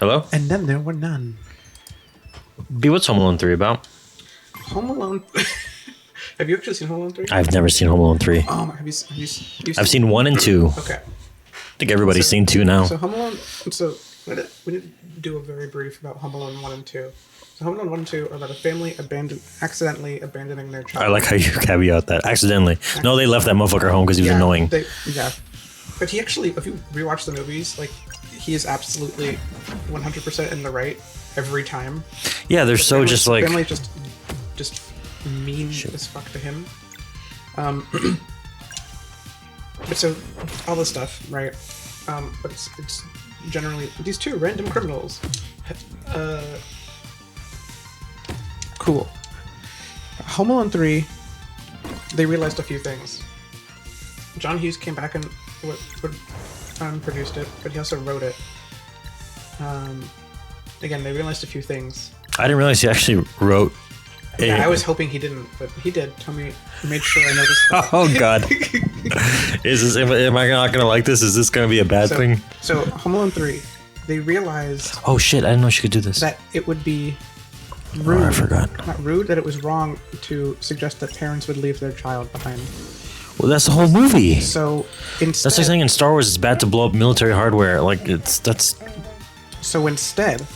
Hello? And then there were none. B, what's Home Alone 3 about? Home Alone. Have you actually seen Home Alone 3? I've never seen Home Alone 3. Have you I've seen 1 and 2. Okay. I think everybody's seen 2 now. So Home Alone. So we need to do a very brief about Home Alone 1 and 2. So Home Alone 1 and 2 are about a family accidentally abandoning their child. I like how you caveat that. Accidentally. No, they left that motherfucker home because he was annoying. Yeah. But he actually, if you rewatch the movies, like, he is absolutely 100% in the right every time. Yeah, they're so just like... Family just mean as fuck to him. But so, all this stuff, right? But it's generally these two random criminals. Cool. Home Alone 3, they realized a few things. John Hughes came back and produced it, but he also wrote it. Again, they realized a few things. I didn't realize he actually wrote... Yeah, I was hoping he didn't, but he did. Tell me, made sure I noticed that. Oh, God. Am I not going to like this? Is this going to be a bad thing? So, Home Alone 3, they realized... Oh, shit, I didn't know she could do this. That it would be rude. Oh, I forgot. Not rude, that it was wrong to suggest that parents would leave their child behind. Well, that's the whole movie. So, instead... That's like saying in Star Wars it's bad to blow up military hardware. Like, that's... So instead,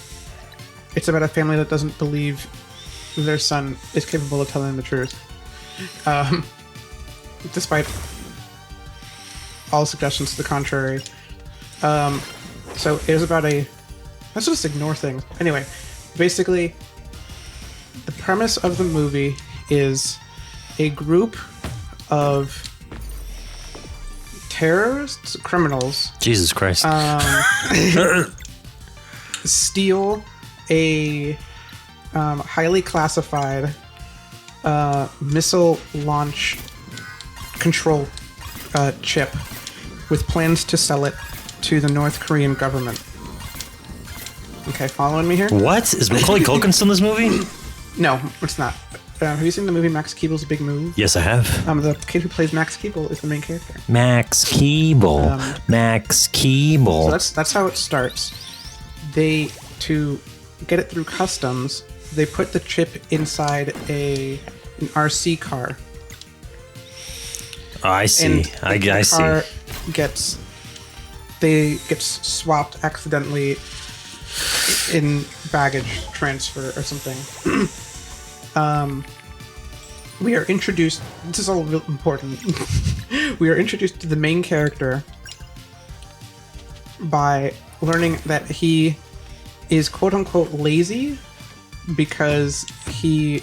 it's about a family that doesn't believe their son is capable of telling them the truth. Despite all suggestions to the contrary. So it is about a... Let's just ignore things. Anyway, basically, the premise of the movie is a group of terrorists, criminals... Jesus Christ. steal a highly classified missile launch control chip with plans to sell it to the North Korean government. Okay, following me here? What? Is Macaulay Culkin still in this movie? No, it's not. Have you seen the movie Max Keeble's Big Move? Yes, I have. The kid who plays Max Keeble is the main character. Max Keeble. Max Keeble. So that's how it starts. To get it through customs, they put the chip inside an RC car. Oh, I see. And I the car see. gets swapped accidentally in baggage transfer or something. We are introduced. This is all real important. We are introduced to the main character by learning that he is quote unquote lazy because he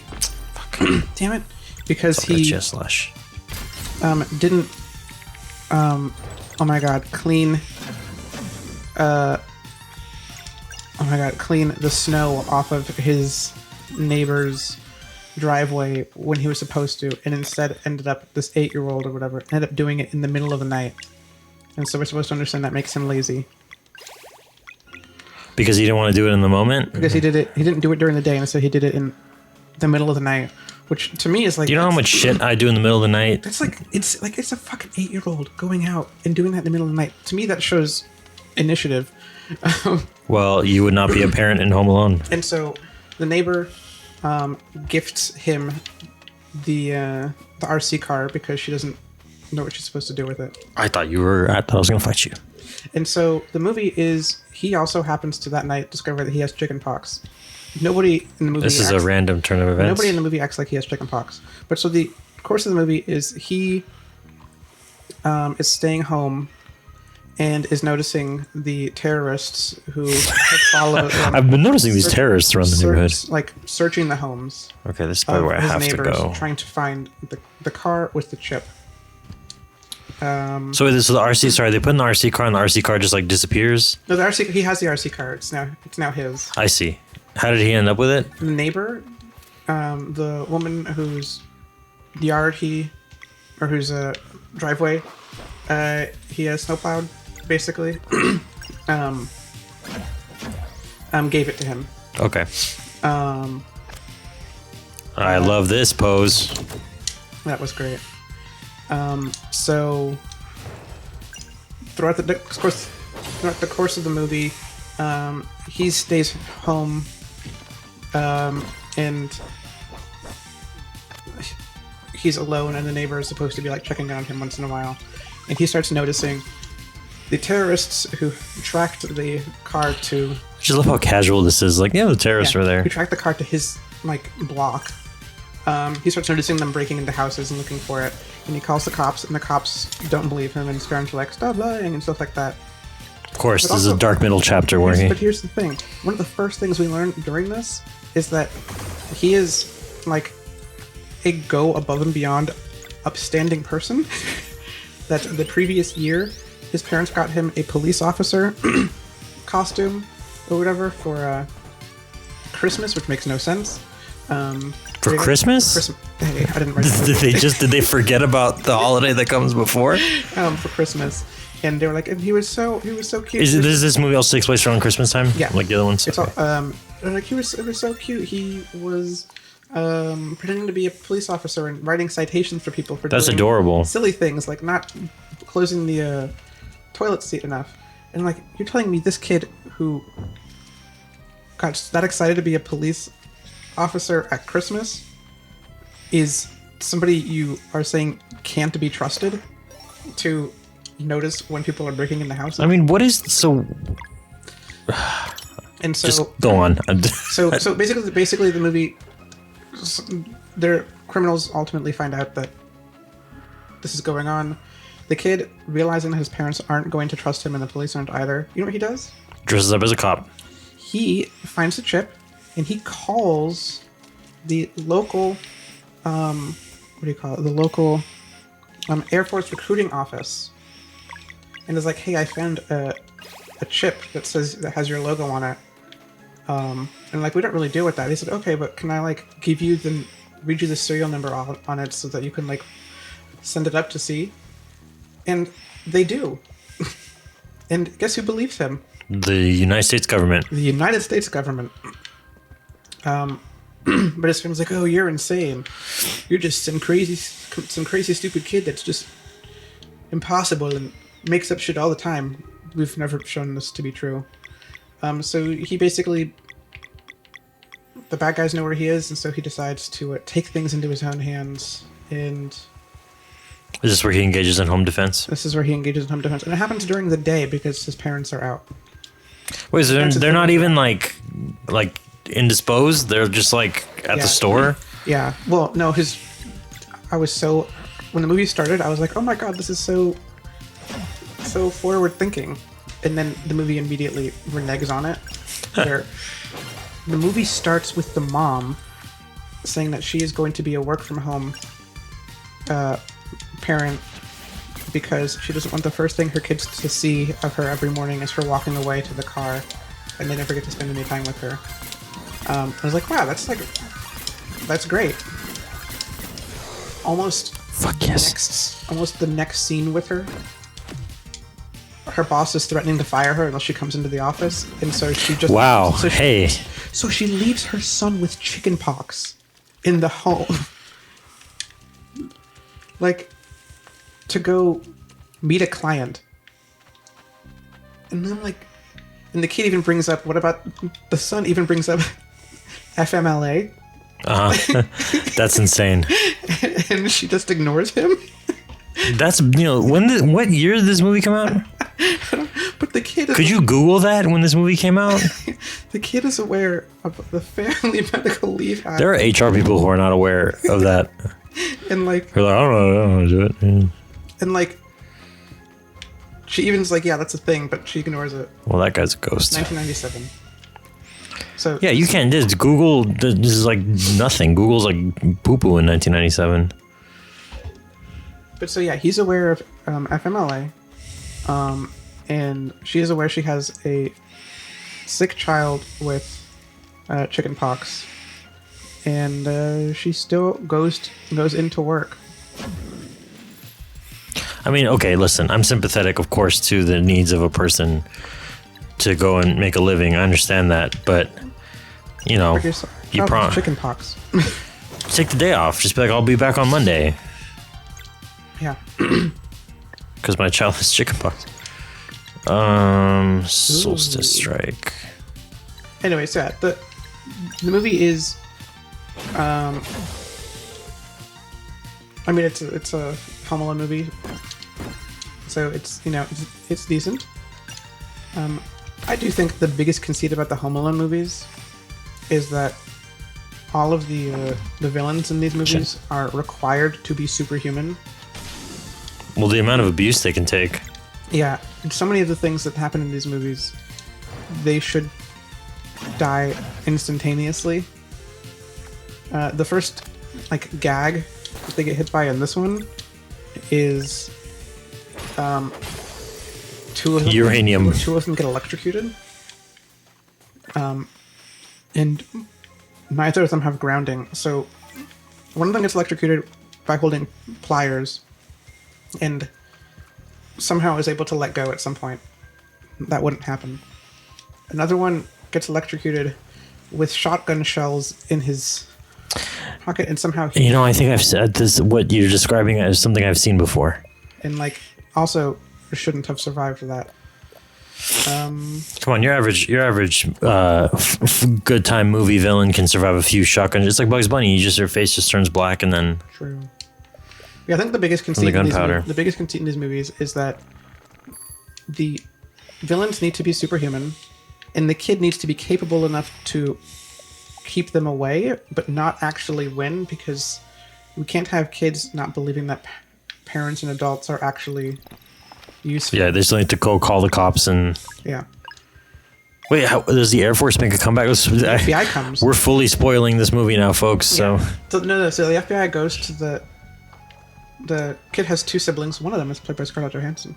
damn it, because he just lush. Didn't oh my god, clean clean the snow off of his neighbor's driveway when he was supposed to, and instead ended up, this 8-year-old or whatever ended up doing it in the middle of the night. And so we're supposed to understand that makes him lazy. Because he didn't want to do it in the moment? Because he didn't do it during the day, and so he did it in the middle of the night. Which to me is like... Do you know how much shit I do in the middle of the night? That's like... It's a fucking 8-year-old going out and doing that in the middle of the night. To me, that shows initiative. Well, you would not be a parent in Home Alone. And so the neighbor gifts him the RC car because she doesn't know what she's supposed to do with it. I thought I was going to fight you. And so the movie is... He also happens to that night discover that he has chicken pox. Nobody in the movie... This is a random turn of events. Nobody in the movie acts like he has chicken pox. But so the course of the movie is he is staying home and is noticing the terrorists who have followed him. I've been noticing these terrorists around the neighborhood. Like searching the homes. Okay, this is probably where I have to go. Trying to find the car with the chip. So this is the RC. Sorry, they put in the RC car, and the RC car just like disappears. No, the RC. He has the RC car. It's now his. I see. How did he end up with it? The neighbor, the woman whose yard whose driveway, he has snowplowed, basically. Gave it to him. Okay. I love this pose. That was great. So throughout the course of the movie, He stays home, and he's alone, and the neighbor is supposed to be like checking in on him once in a while, and he starts noticing the terrorists who tracked the car to. I just love how casual this is. Like, yeah, the terrorists were there. Who tracked the car to his like block. He starts noticing them breaking into houses and looking for it, and he calls the cops, and the cops don't believe him, and his parents are like, "Stop lying," and stuff like that. Of course, this is a dark middle chapter where he. But here's the thing: one of the first things we learn during this is that he is like a go above and beyond, upstanding person. That the previous year, his parents got him a police officer costume or whatever for Christmas, which makes no sense. For Christmas? Hey, I didn't write did they forget about the holiday that comes before? For Christmas, and they were like, and he was so cute. Does this movie also takes place around Christmas time? Yeah, like the other ones. It's all, they're like it was so cute. He was pretending to be a police officer and writing citations for people for That's doing adorable. silly things like not closing the toilet seat enough. And like, you're telling me this kid who got that excited to be a police officer at Christmas is somebody you are saying can't be trusted to notice when people are breaking into houses? I mean, what is so? And so just go on. so basically the movie, their criminals ultimately find out that this is going on. The kid, realizing that his parents aren't going to trust him and the police aren't either, you know what he does? Dresses up as a cop. He finds the chip and he calls the local, what do you call it? The local Air Force recruiting office, and is like, "Hey, I found a chip that has your logo on it." And like, we don't really deal with that. He said, "Okay, but can I like read you the serial number on it so that you can like send it up to see?" And they do. And guess who believes him? The United States government. The United States government. But his friend's like, "Oh, you're insane. You're just some crazy stupid kid that's just impossible and makes up shit all the time. We've never shown this to be true." So he basically, the bad guys know where he is, and so he decides to take things into his own hands. And is this where he engages in home defense? This is where he engages in home defense, and it happens during the day because his parents are out. Wait, so they're not even like indisposed? They're just like at the store? Yeah. Well, no, when the movie started, I was like, "Oh my god, this is so forward thinking," and then the movie immediately reneges on it. Where the movie starts with the mom saying that she is going to be a work from home parent because she doesn't want the first thing her kids to see of her every morning is her walking away to the car, and they never get to spend any time with her. I was like, wow, that's great. Almost. Fuck yes. Almost the next scene with her. Her boss is threatening to fire her unless she comes into the office, and so she just. Wow. So so she leaves her son with chicken pox in the home. Like, to go meet a client. And then, like, and the kid even brings up, the son even brings up FMLA. That's insane. And she just ignores him. That's, what year did this movie come out? But the kid is... Could you Google that when this movie came out? The kid is aware of the Family Medical Leave Act. There are HR people who are not aware of that. And like... They're like, I don't know how to do it. Yeah. And like... She even's like, yeah, that's a thing, but she ignores it. Well, that guy's a ghost. 1997. So... Yeah, you can't just Google... This is like nothing. Google's like poo-poo in 1997. But so yeah, he's aware of FMLA. And she is aware she has a sick child with chicken pox. And she still goes into work. I mean, okay, listen, I'm sympathetic, of course, to the needs of a person to go and make a living. I understand that, but, you chicken pox. Take the day off. Just be like, I'll be back on Monday. Yeah. Because my child has chicken pox. Solstice Strike. Anyway, so yeah, the movie is, I mean, it's a Home Alone movie, so it's, you know, it's decent. I do think the biggest conceit about the Home Alone movies is that all of the villains in these movies are required to be superhuman. Well, the amount of abuse they can take. Yeah, and so many of the things that happen in these movies, they should die instantaneously. The first, like, gag that they get hit by in this one is two of them, uranium. Two of them get electrocuted. And neither of them have grounding. So one of them gets electrocuted by holding pliers and somehow is able to let go at some point. That wouldn't happen. Another one gets electrocuted with shotgun shells in his pocket, and somehow he... You know, I think I've said this, what you're describing as something I've seen before. And, like, also shouldn't have survived that. Come on, your average good time movie villain can survive a few shotguns. It's like Bugs Bunny. Your face just turns black and then... True. Yeah, I think the biggest conceit in these movies is that the villains need to be superhuman, and the kid needs to be capable enough to keep them away, but not actually win, because we can't have kids not believing that parents and adults are actually useful. Yeah, they still need to go call the cops and... Yeah. Wait, how does the Air Force make a comeback? The FBI comes. We're fully spoiling this movie now, folks. Yeah. So So the FBI goes to the kid has two siblings. One of them is played by Scarlett Johansson.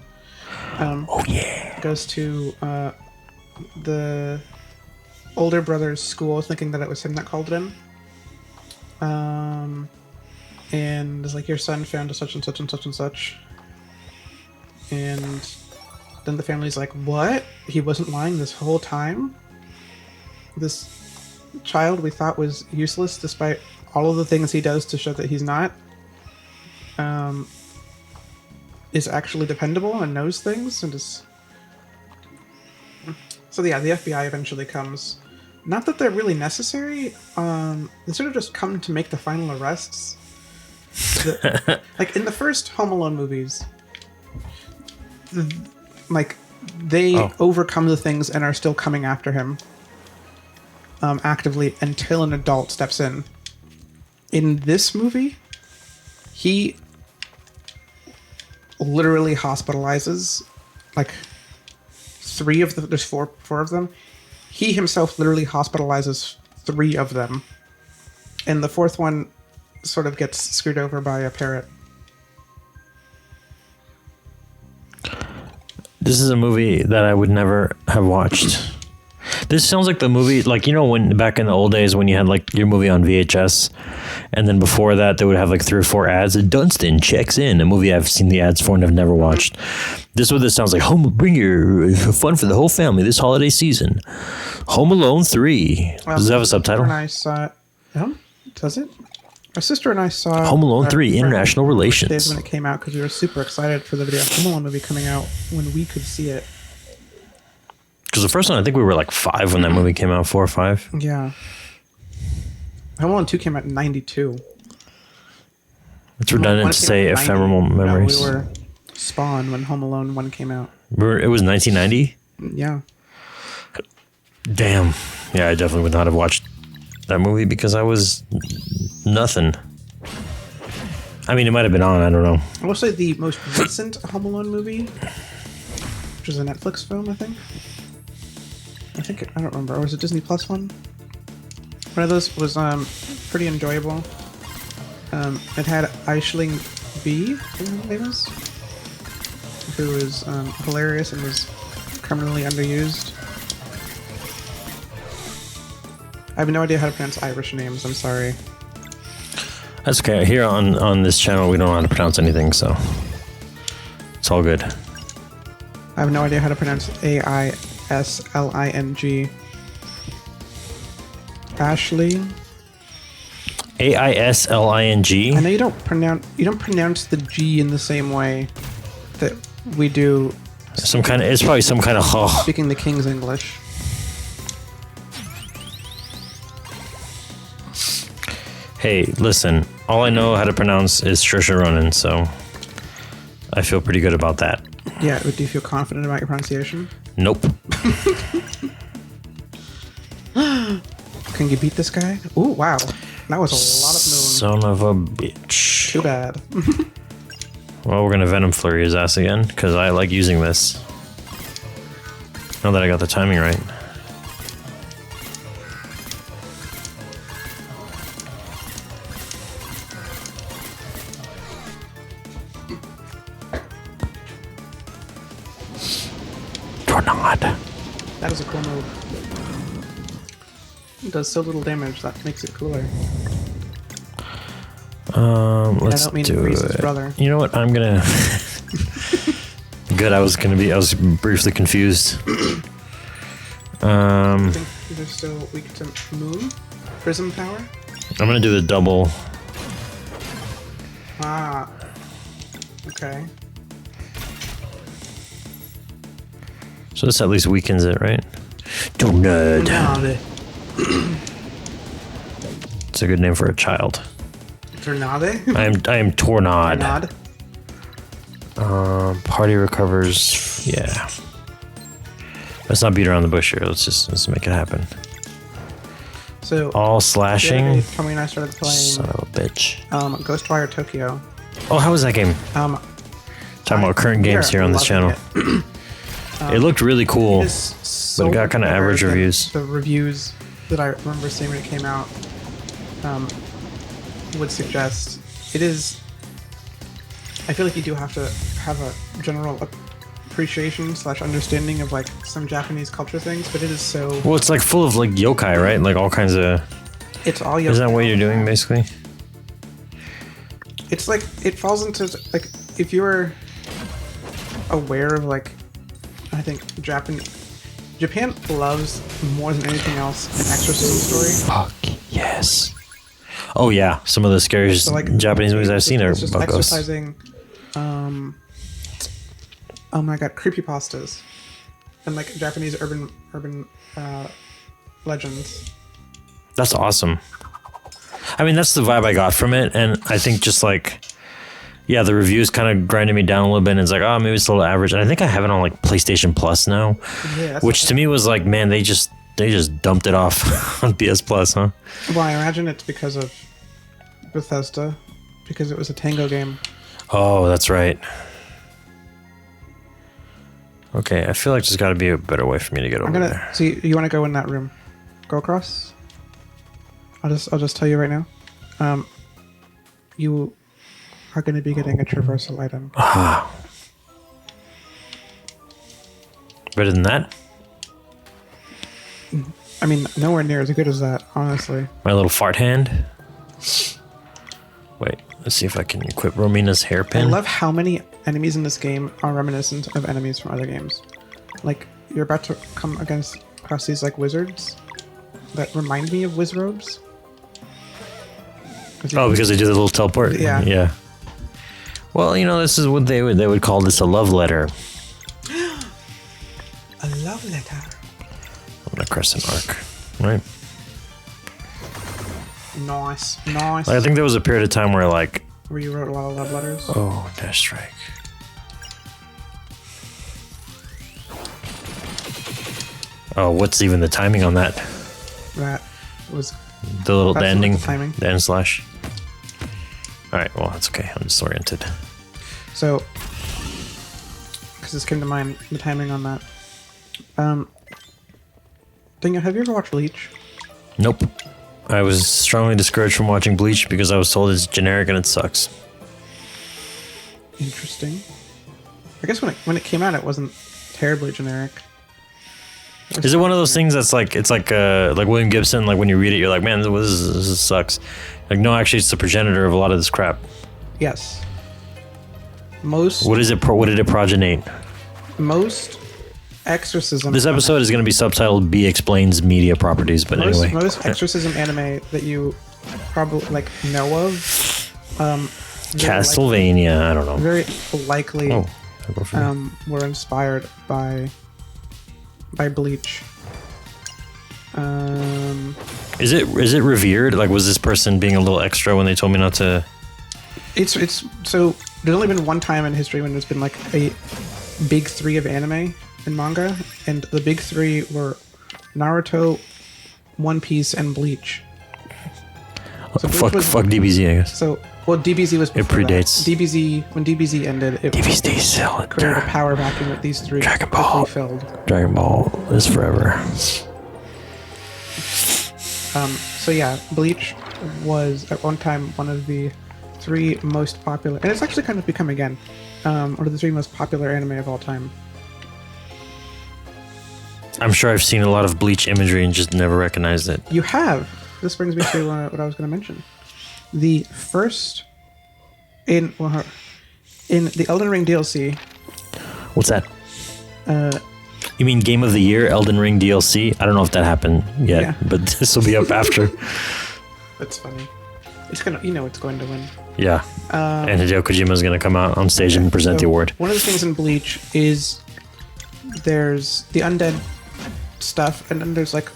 Oh yeah. Goes to the older brother's school, thinking that it was him that called it in. And is like, your son found a such and such and such and such. And then the family's like, what? He wasn't lying this whole time? This child we thought was useless, despite all of the things he does to show that he's not, is actually dependable and knows things, and is... So yeah, the FBI eventually comes. Not that they're really necessary. They sort of just come to make the final arrests. Like in the first Home Alone movies, like they overcome the things and are still coming after him actively until an adult steps in. In this movie, he literally hospitalizes like there's four of them. He himself literally hospitalizes 3 of them, and the 4th one sort of gets screwed over by a parrot. This is a movie that I would never have watched. This sounds like the movie, like, you know, when back in the old days when you had like your movie on VHS, and then before that they would have like 3 or 4 ads. Dunstan checks in, a movie I've seen the ads for and have never watched. This is what this sounds like. Bring your fun for the whole family this holiday season. Home Alone 3. Does it have a subtitle? And I saw it. Does it? My sister and I saw Home Alone 3, International Relations. Days when it came out, because we were super excited for the video Home Alone movie coming out when we could see it. Because the first one, I think we were like 5 when that movie came out, 4 or 5. Yeah. Home Alone 2 came out in 92. It's redundant to say ephemeral memories. No, we were Spawn when Home Alone 1 came out. It was 1990? Yeah. Damn. Yeah, I definitely would not have watched that movie because I was nothing. I mean, it might have been on, I don't know. I will say the most recent Home Alone movie, which is a Netflix film, I think, I don't remember. Or was it Disney Plus one? One of those was pretty enjoyable. It had Aisling B, I think her name is, who was hilarious and was criminally underused. I have no idea how to pronounce Irish names, I'm sorry. That's okay. Here on this channel, we don't know how to pronounce anything, so it's all good. I have no idea how to pronounce Aisling. Ashley. Aisling. I know you don't pronounce the G in the same way that we do Some kind of. It's probably some kind of. Oh. Speaking the king's English. Hey, listen. All I know how to pronounce is Saoirse Ronan, so I feel pretty good about that. Yeah, but do you feel confident about your pronunciation? Nope. Can you beat this guy? Ooh, wow. That was a lot of moon. Son of a bitch. Too bad. Well, we're gonna Venom Flurry his ass again, because I like using this. Now that I got the timing right. Tornado. That is a cool move. It does so little damage, that makes it cooler. Let's I don't mean do to freeze his it. brother. You know what? I'm gonna. Good. I was briefly confused. I think they're still weak to moon. Prism power? I'm gonna do the double. Ah. Okay. So this at least weakens it, right? Donut. Tornado. It's a good name for a child. Tornado? I am Tornad. Tornado? Party recovers. Yeah. Let's not beat around the bush here. Let's make it happen. So, All slashing. Tommy and I started playing Son of a bitch. Ghostwire Tokyo. Oh, how was that game? Talking about current games here on this channel. It looked really cool, It is so but it got kind of better average than reviews. The reviews that I remember seeing when it came out would suggest. It is. I feel like you do have to have a general appreciation / understanding of like some Japanese culture things, but it is so. Well, it's like full of like yokai, right? Like all kinds of. It's all yokai. Isn't that what you're doing basically? It's like it falls into like if you're aware of like I think Japan loves more than anything else an exorcism story. Fuck yes. Oh yeah, some of the scariest So, like, Japanese movies I've seen are it's just about ghosts. exercising. Oh my god, creepypastas and like Japanese urban legends. That's awesome. I mean, that's the vibe I got from it, and I think just like, yeah, the reviews kind of grinded me down a little bit, and it's like, oh, maybe it's a little average. And I think I have it on like PlayStation Plus now, Yeah, that's which to me was like, man, they just dumped it off on PS Plus, huh? Well, I imagine it's because of Bethesda, because it was a Tango game. Oh, that's right. Okay, I feel like there's got to be a better way for me to get over there. So you want to go in that room? Go across. I'll just tell you right now. You are going to be getting a traversal item. Better than that? I mean, nowhere near as good as that, honestly. My little fart hand. Wait, let's see if I can equip Romina's I hairpin. love how many enemies in this game are reminiscent of enemies from other games. Like, you're about to come across these, like, wizards that remind me of Wizrobes. Oh, because they do the little teleport? Yeah. Yeah. Well, you know, this is what they would call this a love letter. A love letter. On a crescent arc, right? Nice. Like, I think there was a period of time where, like... Where you wrote a lot of love letters. Oh, Dash Strike. Oh, what's even the timing on that? That was... The little That's ending? not the timing. The end slash? Alright, well, that's okay. I'm disoriented. So... Because this came to mind, the timing on that. Dingo, have you ever watched Bleach? Nope. I was strongly discouraged from watching Bleach because I was told it's generic and it sucks. Interesting. I guess when it came out, it wasn't terribly generic. Is it one of those things that's like, it's like William Gibson, like when you read it, you're like, man, this sucks. Like, no, actually, it's the progenitor of a lot of this crap. Yes. Most What did it progenate? exorcism. This episode is going to be subtitled B Explains Media Properties, but anyway. Most exorcism anime that you probably like know of. Very Castlevania, I don't know. Very likely Oh, were inspired by Bleach. Is it revered? Like, was this person being a little extra when they told me not to? It's so there's only been one time in history when there's been like a big three of anime and manga, and the big three were Naruto, One Piece, and Bleach. So Fuck DBZ, I guess. So, well, DBZ was before predates. that. when DBZ ended, it DBZ still created a power vacuum with these three Dragon Ball. quickly filled. Dragon Ball is forever. So yeah, Bleach was at one time one of the three most popular, and it's actually kind of become again one of the three most popular anime of all time. I'm sure I've seen a lot of Bleach imagery and just never recognized it. You have. This brings me to what I was going to mention. The first in the Elden Ring DLC. What's that? You mean Game of the Year, Elden Ring DLC? I don't know if that happened yet, Yeah. but this will be up after. That's funny. It's gonna, it's going to win. Yeah. And Hideo Kojima's going to come out on stage and present the award. One of the things in Bleach is there's the undead stuff, and then there's like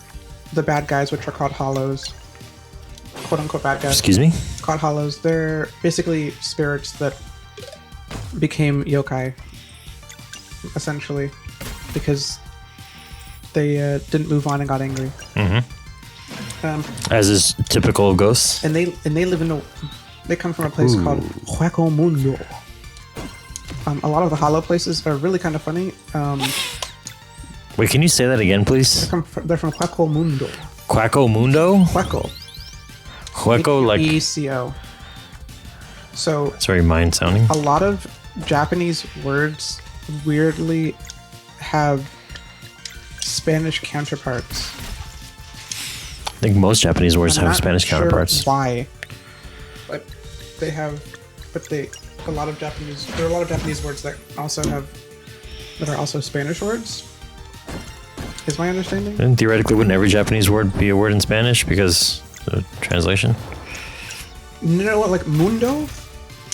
the bad guys, which are called hollows, quote unquote bad guys. Excuse me? Called hollows. They're basically spirits that became yokai, essentially, because they didn't move on and got angry. As is typical of ghosts. And they live in they come from a place called Hueco Mundo. A lot of the hollow places are really kind of funny. Wait, can you say that again, please? They're from Hueco Mundo. Quacko Mundo? Hueco. Hueco, like... ECO. So It's very mind sounding. a lot of Japanese words weirdly have Spanish counterparts. I think most Japanese words I'm have not Spanish sure counterparts. Why? But they have. There are a lot of Japanese words that are also Spanish words. Is my understanding? And theoretically, wouldn't every Japanese word be a word in Spanish because the translation? You know what? Like mundo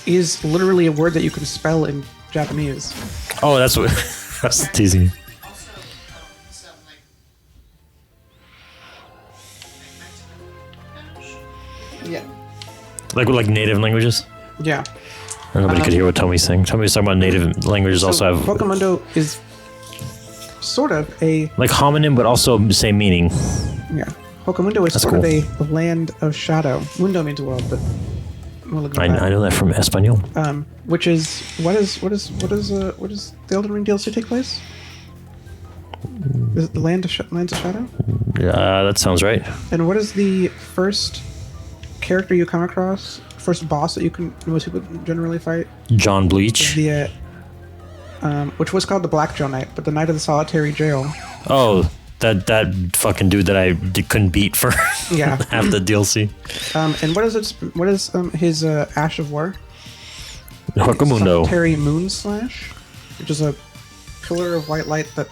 is literally a word that you can spell in Japanese. Oh, that's what. That's teasing. Yeah. Like native languages? Yeah. Nobody could hear what Tommy's saying. Tommy's talking about native languages also have Hueco is sort of a like homonym, but also same meaning. yeah. Hueco is That's sort of cool. a land of shadow. Mundo means world, but we'll look at I that. know that from Espanol. Which is what does the Elden Ring DLC take place? Is it the Lands of Shadow? Yeah, that sounds right. And what is the first character you come across? First boss that most people generally fight? John Bleach. The which was called the Blackjaw Knight, but the Knight of the Solitary Jail. Oh, that fucking dude that I couldn't beat for Yeah. half the DLC. And what is his Ash of War? Huecamundo. Solitary Moon Slash, which is a pillar of white light that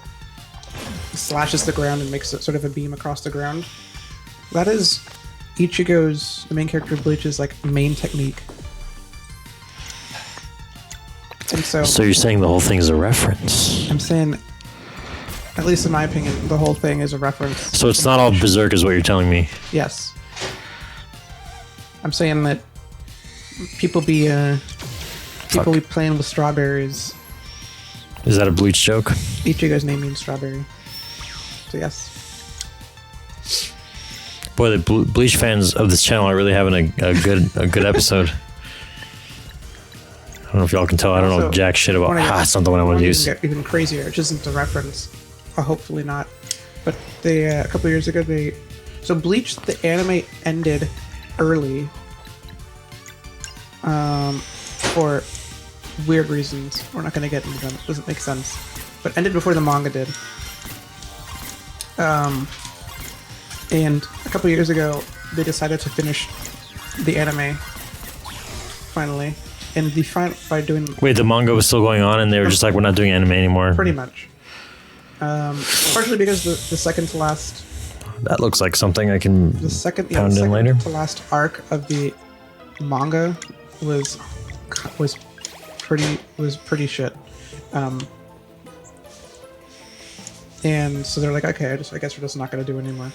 slashes the ground and makes it sort of a beam across the ground. That is Ichigo's, the main character of Bleach's, like main technique. And So you're saying the whole thing is a reference? I'm saying, at least in my opinion, the whole thing is a reference. So it's not all Berserk, is what you're telling me? Yes. I'm saying that people be playing with strawberries. Is that a Bleach joke? Ichigo's name means strawberry. So yes. Boy, the Bleach fans of this channel are really having a good episode. I don't know if y'all can tell. I don't know jack shit about. It's not the one I want to use. Get even crazier. It isn't a reference. Or hopefully not. But they a couple years ago so Bleach the anime ended early. For weird reasons. We're not going to get into them. It doesn't make sense. But ended before the manga did. And a couple years ago, they decided to finish the anime. Finally. And by doing... Wait, the manga was still going on and they were just like, we're not doing anime anymore? Pretty much. Partially because the second to last... That looks like something I can pound in later. The last arc of the manga was pretty shit. And so they're like, okay, I guess we're just not going to do it anymore.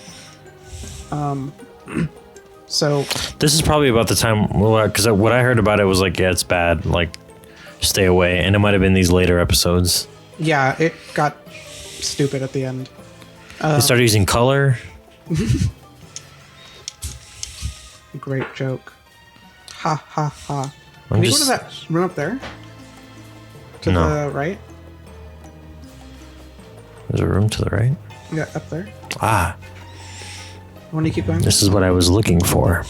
So This is probably about the time, because what I heard about it was like, yeah, it's bad, like, stay away. And it might have been these later episodes. yeah, it got stupid at the end. They started using color. Great joke. Ha ha ha. I'm Can you go just- to that room up there? To No. the right? There's a room to the right. Yeah, up there. Ah, When you keep going. this is what I was looking for.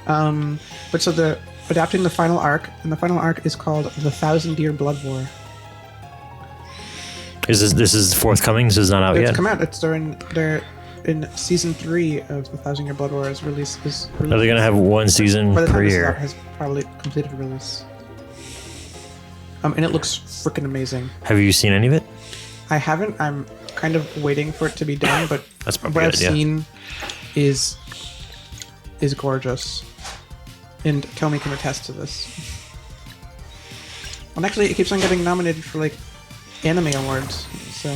But so the adapting the final arc, and the final arc is called The 1,000-Year Blood War. This is forthcoming? This is not out It's yet? come out. It's they're in season 3 of The 1,000-Year Blood War is released. Are they going to have one season By the per time this year? has probably completed release. And it looks freaking amazing. Have you seen any of it? I haven't. I'm kind of waiting for it to be done, but That's probably what I've good, yeah. seen is gorgeous. And Tommy can attest to this. And actually, it keeps on getting nominated for like anime awards, so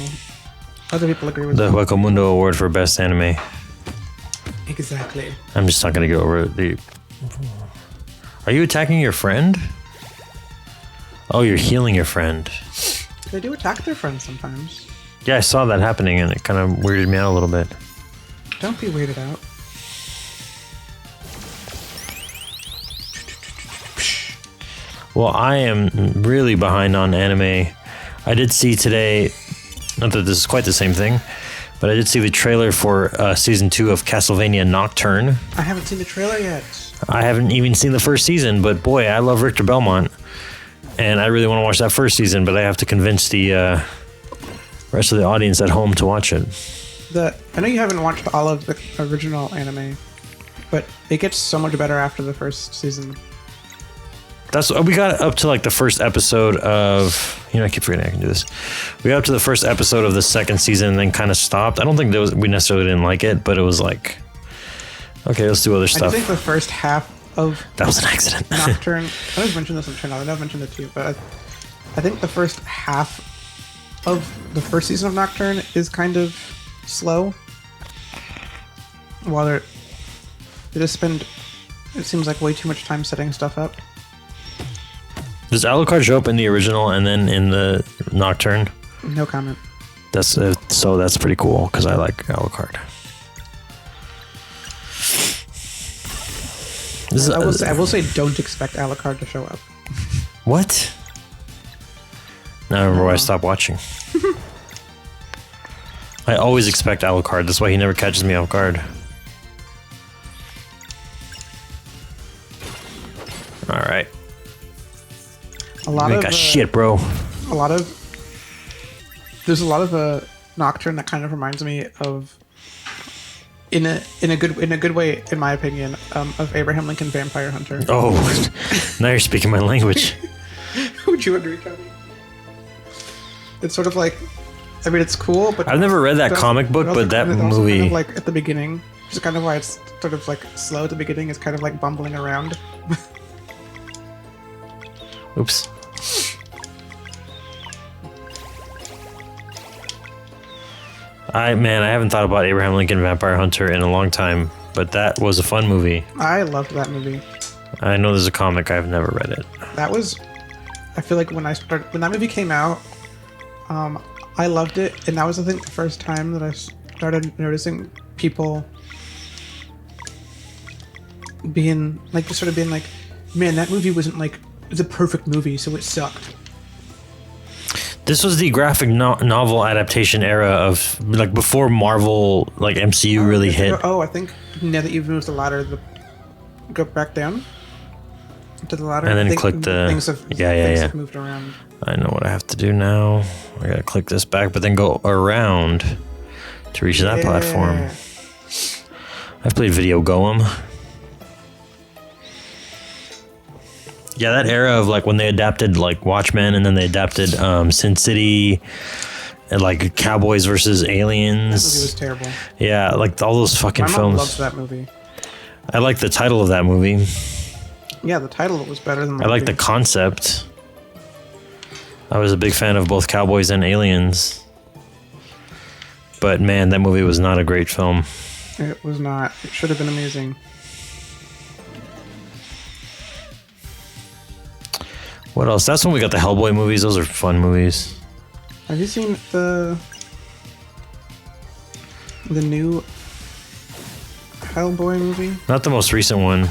other people agree with The that. Wakamundo Award for Best Anime. Exactly. I'm just not going to go over the... Are you attacking your friend? Oh, you're healing your friend. They do attack their friends sometimes. Yeah, I saw that happening and it kind of weirded me out a little bit. Don't be weirded out. Well, I am really behind on anime. I did see today, not that this is quite the same thing, but I did see the trailer for season 2 of Castlevania Nocturne. I haven't seen the trailer yet. I haven't even seen the first season, but boy, I love Richter Belmont. And I really want to watch that first season, but I have to convince the rest of the audience at home to watch it. I know you haven't watched all of the original anime, but it gets so much better after the first season. We got up to like the first episode of, I keep forgetting I can do this. We got up to the first episode of the second season and then kind of stopped. I don't think we necessarily didn't like it, but it was like, okay, let's do other I do stuff. think the first half of That was an accident. Nocturne. I always mention this on the channel. I never mentioned it to you, but I think the first half of the first season of Nocturne is kind of slow. While they just spend, it seems like, way too much time setting stuff up. Does Alucard show up in the original and then in the Nocturne? No comment. That's pretty cool because I like Alucard. This is, I will say, don't expect Alucard to show up. What? Now I remember why I stopped watching. I always expect Alucard. That's why he never catches me off guard. All right. A lot You of got shit, bro. there's a lot of Nocturne that kind of reminds me of, in a good way, in my opinion, of Abraham Lincoln Vampire Hunter. Oh, now you're speaking my language. Would you agree, Cody? It's sort of like, I mean, it's cool, but I've never read that also- comic book, also but that kind of- also movie. kind of like at the beginning, which is kind of why it's sort of like slow at the beginning. It's kind of like bumbling around. Oops. I haven't thought about Abraham Lincoln Vampire Hunter in a long time, but that was a fun movie. I loved that movie. I know there's a comic, I've never read it. That was, I feel like when that movie came out, I loved it, and that was, I think, the first time that I started noticing people being like, just sort of being like, man, that movie wasn't like the perfect movie, so it sucked. This was the graphic novel adaptation era of like before Marvel, like MCU really hit. Oh, I think now that you've moved the ladder, go back down to the ladder, And then I think click the- things have, yeah. things have moved around. I know what I have to do now. I gotta click this back, but then go around to reach that platform. Yeah. I've played Video Golem. Yeah, that era of like when they adapted like Watchmen and then they adapted Sin City and like Cowboys versus That movie Aliens. was terrible. Yeah, like all those fucking My mom films. loves that movie. I like the title of that movie. Yeah, the title was better than the I like the movie. concept. I was a big fan of both Cowboys and Aliens. But man, that movie was not a great film. It was not. It should have been amazing. What else? That's when we got the Hellboy movies. Those are fun movies. Have you seen the new Hellboy movie? Not the most recent one.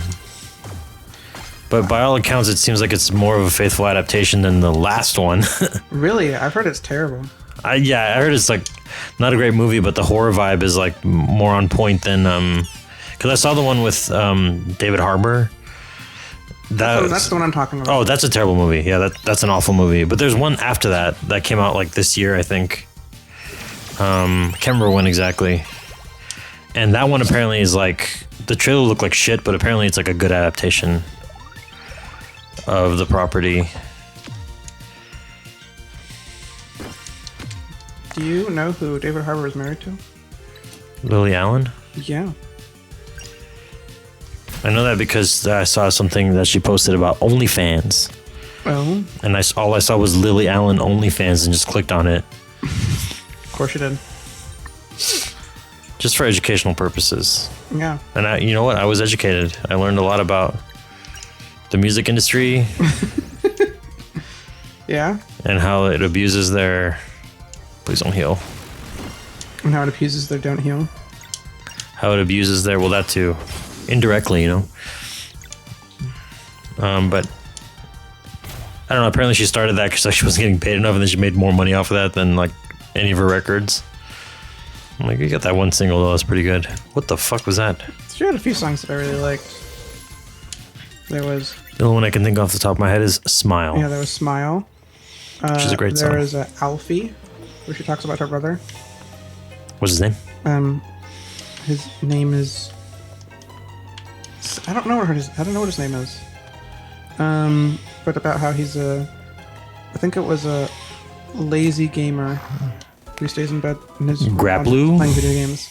But by all accounts, it seems like it's more of a faithful adaptation than the last one. Really? I've heard it's terrible. I heard it's like not a great movie, but the horror vibe is like more on point than because I saw the one with David Harbour. That's the one I'm talking about. Oh, that's a terrible movie. Yeah, that's an awful movie. But there's one after that came out like this year, I think. Can't remember when exactly. And that one apparently is like the trailer looked like shit, but apparently it's like a good adaptation of the property. Do you know who David Harbour is married to? Lily Allen? Yeah. I know that because I saw something that she posted about OnlyFans. Oh. And all I saw was Lily Allen OnlyFans and just clicked on it. Of course you did. Just for educational purposes. Yeah. And you know what? I was educated. I learned a lot about the music industry. Yeah? And how it abuses their... Please don't heal. And how it abuses their don't heal. How it abuses their... Well, that too. Indirectly, you know. But... I don't know. Apparently she started that because she wasn't getting paid enough, and then she made more money off of that than like any of her records. I'm like, you got that one single though. That's pretty good. What the fuck was that? She had a few songs that I really liked. There was... The only one I can think off the top of my head is Smile. Yeah, there was Smile. Which is a great song. There is Alfie, where she talks about her brother. What's his name? His name is... I don't know what his name is. But about how he's I think it was a lazy gamer who stays in bed in his Grapploo? playing video games.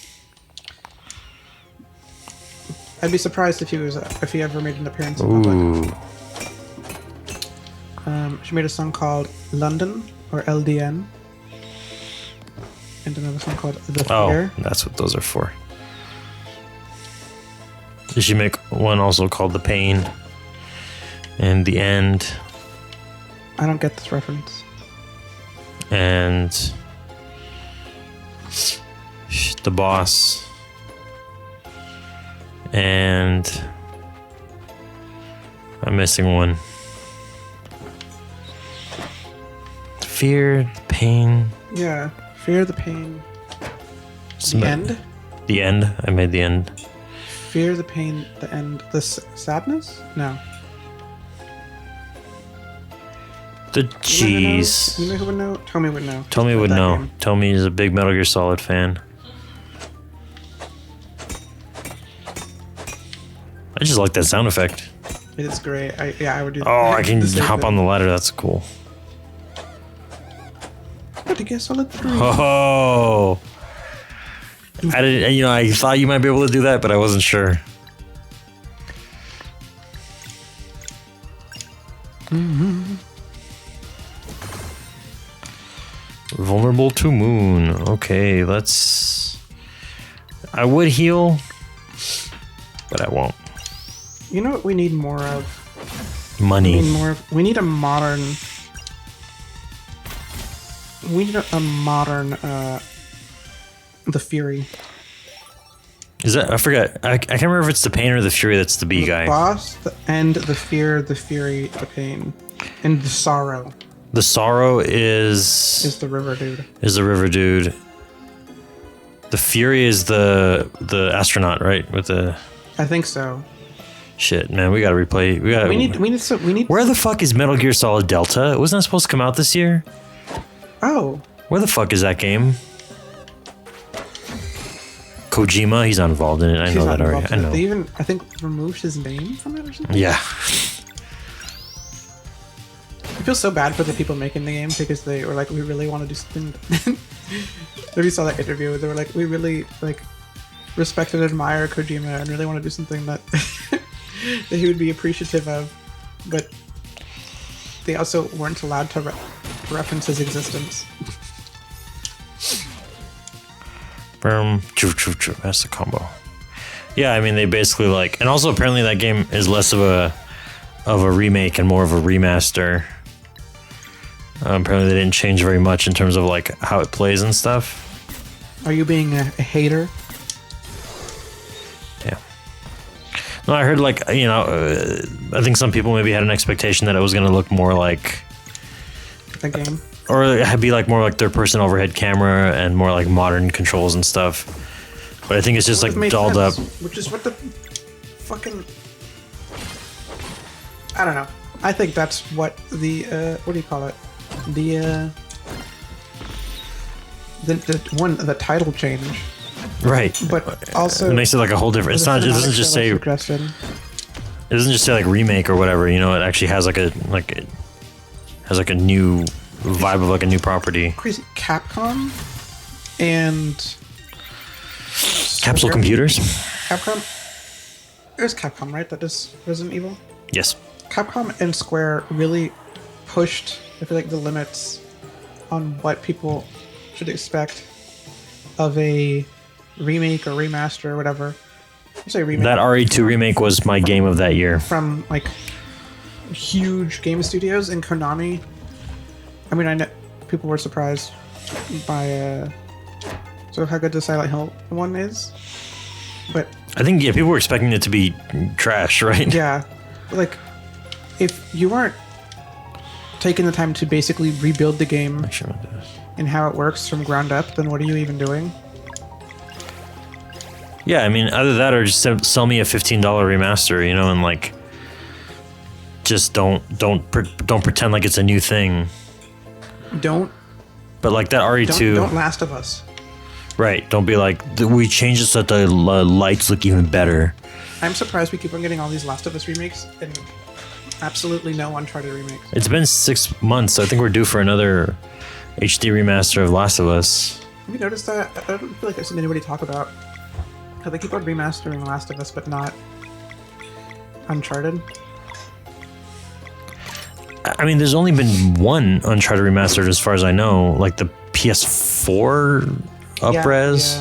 I'd be surprised if he ever made an appearance in public. She made a song called London, or LDN, and another song called The Fear. Oh, that's what those are for. Did she make one also called The Pain and The End? I don't get this reference. And The Boss. And I'm missing one. Fear, Pain. Yeah, Fear, the Pain. The End? The End. I made The End. Fear, the Pain, the End. The Sadness? No. The Cheese. You know who would know? Tommy would know. Tommy would know. Tommy is a big Metal Gear Solid fan. I just like that sound effect. It is great. I would do that. Oh, I can hop on the ladder. That's cool. Metal Gear Solid 3. Oh. I didn't. You know, I thought you might be able to do that, but I wasn't sure. Vulnerable to Moon. Okay, let's... I would heal, but I won't. You know what we need more of? Money. We need a modern... We need a modern... The Fury. Is that... I forgot. I can't remember if it's the Pain or the Fury that's the B guy. The Boss, the End, the Fear, the Fury, the Pain. And the Sorrow. The Sorrow is the river dude. Is the river dude. The Fury is the astronaut, right? With the... I think so. Shit, man, we gotta replay. We need. Where the fuck is Metal Gear Solid Delta? Wasn't that supposed to come out this year? Oh. Where the fuck is that game? Kojima, he's not involved in it. I know that already. I know. They even, I think, removed his name from it or something? Yeah. I feel so bad for the people making the game because they were like, we really want to do something. Maybe you saw that interview where they were like, we really respect and admire Kojima and really want to do something that that he would be appreciative of, but they also weren't allowed to reference his existence. That's the combo. Yeah, I mean they basically like, and also apparently that game is less of a remake and more of a remaster. Apparently they didn't change very much in terms of like how it plays and stuff. Are you being a hater? Yeah. No, I heard like I think some people maybe had an expectation that it was going to look more like The game? or it'd be like more like third-person overhead camera and more like modern controls and stuff. But I think it's just like Made dolled sense, up. Which is what the fucking... I don't know. I think that's what the, what do you call it? The title change. Right. But also... It makes it like a whole different. It's not. It doesn't just say. It suggested. doesn't just say like remake or whatever. You know, it actually has like it has like a new vibe of like a new property. Crazy. Capcom and Capsule Square- Computers. Capcom. It was Capcom, right? That does Resident Evil. Yes. Capcom and Square really pushed, I feel like, the limits on what people should expect of a remake or remaster or whatever. I say remake That RE2 remake was my game of that year. from like huge game studios and Konami. I mean, I know people were surprised by sort of how good the Silent Hill one is, but I think people were expecting it to be trash, right? yeah, like if you weren't taking the time to basically rebuild the game Actually, I'm gonna do this. and how it works from ground up, then what are you even doing? Yeah, I mean, either that or just sell me a $15 remaster, you know, and like, just don't pretend like it's a new thing. Don't But like that RE2, don't Last of Us. right? Don't be like we changed it so that the lights look even better. I'm surprised we keep on getting all these Last of Us remakes and absolutely no Uncharted remakes. It's been 6 months. So I think we're due for another HD remaster of Last of Us. Have you noticed that? I don't feel like I've seen anybody talk about how they keep on remastering Last of Us, but not Uncharted. I mean, there's only been one Uncharted remastered, as far as I know, like the PS4 upres.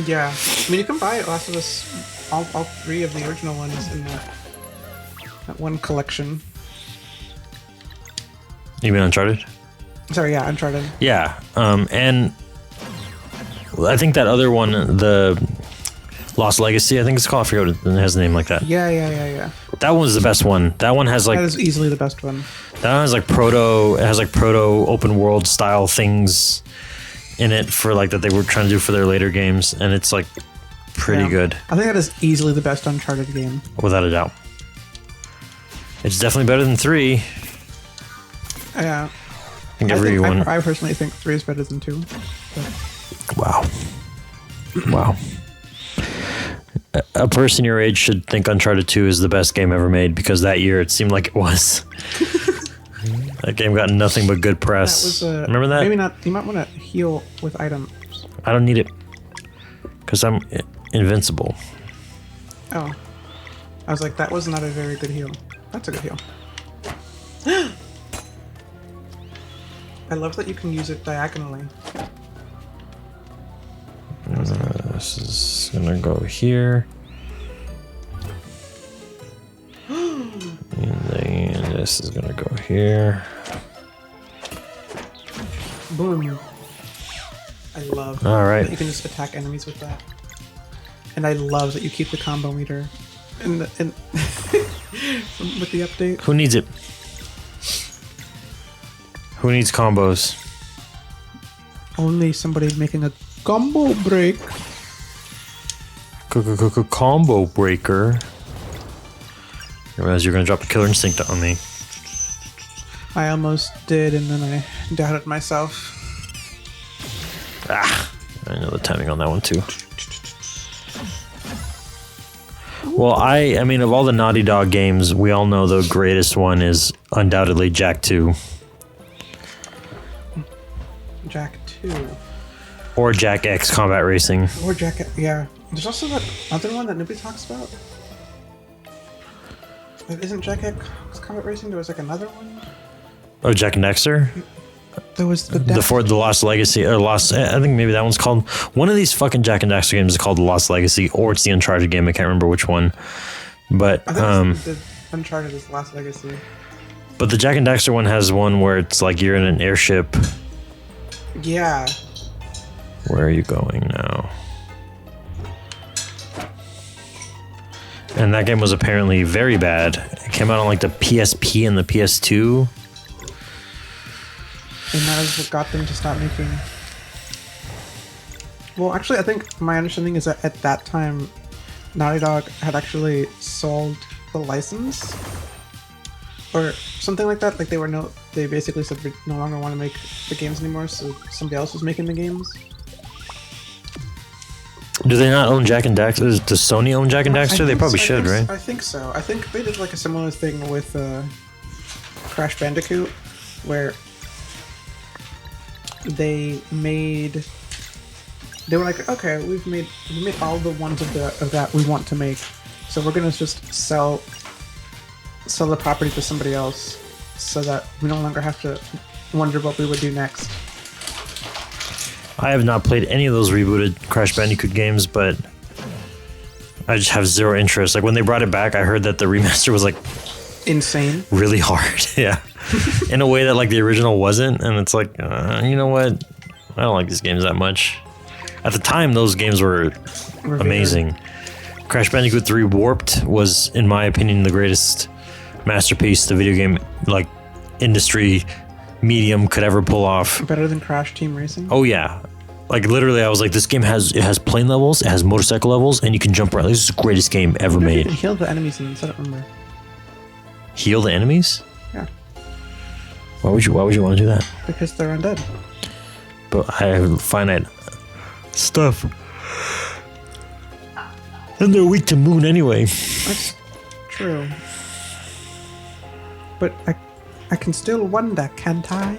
Yeah. I mean, you can buy Last of Us, all three of the original ones in that one collection. You mean Uncharted? Sorry, yeah, Uncharted. Yeah, and I think that other one, the Lost Legacy, I think it's called. I forget what it has a name like that. Yeah. That one's the best one. That one has like That is easily the best one. that one has like proto open world style things in it for like that they were trying to do for their later games, and it's like pretty Yeah. good I think that is easily the best Uncharted game. without a doubt. It's definitely better than 3. Yeah. I think everyone. I personally think 3 is better than 2. Wow. Wow. A person your age should think Uncharted 2 is the best game ever made because that year it seemed like it was. That game got nothing but good press. That was Remember that? Maybe not. You might want to heal with items. I don't need it because I'm invincible. Oh. I was like, that was not a very good heal. That's a good heal. I love that you can use it diagonally. This is gonna go here. And then this is gonna go here. Boom. I love All right. that you can just attack enemies with that. And I love that you keep the combo meter in with the update. Who needs it? Who needs combos? Only somebody making a combo break. Combo breaker. I realize you're gonna drop a killer instinct on me. I almost did, and then I doubted myself. Ah, I know the timing on that one too. Well, I mean, of all the Naughty Dog games, we all know the greatest one is undoubtedly Jak 2. Jak 2. Or Jak X Combat Racing. Or Jak, yeah. There's also that other one that nobody talks about. Isn't Jak X Combat Racing? There was like another one? Oh, Jack and Dexter. There was the The Lost Legacy or Lost. I think maybe that one's called. One of these fucking Jack and Dexter games is called The Lost Legacy, or it's the Uncharted game. I can't remember which one. But I think the Uncharted is Lost Legacy. But the Jack and Dexter one has one where it's like you're in an airship. Yeah. Where are you going now? And that game was apparently very bad. It came out on like the PSP and the PS2. And that is what got them to stop making. Well, actually, I think my understanding is that at that time, Naughty Dog had actually sold the license, or something like that. Like they basically said we no longer want to make the games anymore, so somebody else was making the games. Do they not own Jack and Dexter? Does Sony own Jack and Dexter? They probably should, right? I think so. I think they did like a similar thing with Crash Bandicoot, where they were like, okay, we made all the ones of that we want to make, so we're gonna just sell the property to somebody else, so that we no longer have to wonder what we would do next. I have not played any of those rebooted Crash Bandicoot games, but I just have zero interest. Like when they brought it back, I heard that the remaster was like insane, really hard. Yeah, in a way that like the original wasn't, and it's like, you know what? I don't like these games that much. At the time, those games were amazing. Crash Bandicoot 3 Warped was, in my opinion, the greatest masterpiece the video game like industry medium could ever pull off. Better than Crash Team Racing? Oh yeah. Like literally I was like, this game has plane levels, it has motorcycle levels, and you can jump around. This is the greatest game ever made. You can heal the enemies and set it, remember. Heal the enemies? Yeah. Why would you want to do that? Because they're undead. But I have finite stuff. And they're weak to moon anyway. That's true. But I can still wonder, can't I?